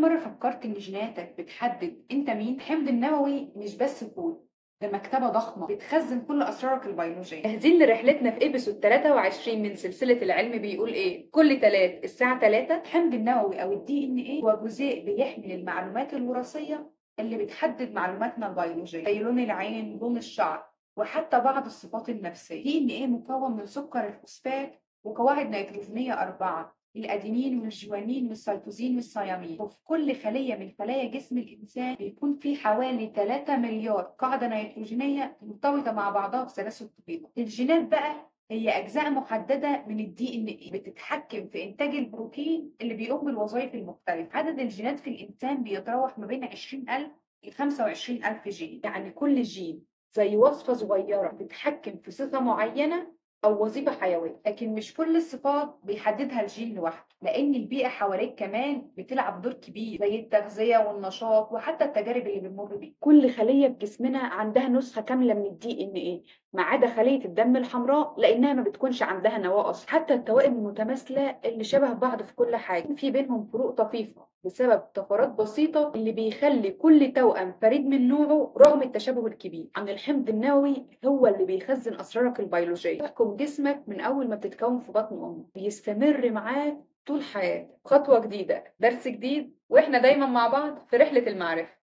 مرة فكرت إن جيناتك بتحدد أنت مين؟ الحمض النووي مش بس كود، ده مكتبة ضخمة بتخزن كل أسرارك البيولوجية. جاهزين لرحلتنا في ابيسود 23 من سلسلة العلم بيقول ايه؟ كل تلات الساعة 3. الحمض النووي أو الدي إن إيه هو جزيء بيحمل المعلومات الوراثية اللي بتحدد معلوماتنا البيولوجية، زي لون العين، لون الشعر، وحتى بعض الصفات النفسية. دي إن إيه مكون من سكر الفوسفات وقواعد نيتروجينية 4، الأدينين والجوانين والسيتوزين والثيامين. وفي كل خلية من خلايا جسم الإنسان بيكون في حوالي 3 مليار قاعدة نيتروجينية مرتبطة مع بعضها بسلاسل طويلة. الجينات بقى هي أجزاء محددة من الدي إن إيه بتتحكم في إنتاج البروتين اللي بيقوم بالوظائف المختلفة. عدد الجينات في الإنسان بيتراوح ما بين 20,000 ل 25,000 جين. يعني كل جين زي وصفة صغيرة بتتحكم في صفة معينة أو وظيفة حيوية. لكن مش كل الصفات بيحددها الجين لوحده، لأن البيئة حواليك كمان بتلعب دور كبير، زي التغذية والنشاط وحتى التجارب اللي بنمر بيها. كل خلية في جسمنا عندها نسخة كاملة من الدي ان ايه، ما عدا خلية الدم الحمراء لأنها ما بتكونش عندها نواة أصلا. حتى التوائم المتماثلة اللي شبه بعض في كل حاجة في بينهم فروق طفيفة بسبب طفرات بسيطة اللي بيخلي كل توأم فريد من نوعه رغم التشابه الكبير. عن الحمض النووي هو اللي بيخزن أسرارك البيولوجية، يحكم جسمك من أول ما بتتكون في بطن أمك، بيستمر معاك طول حياتك. خطوة جديدة، درس جديد، وإحنا دايما مع بعض في رحلة المعرفة.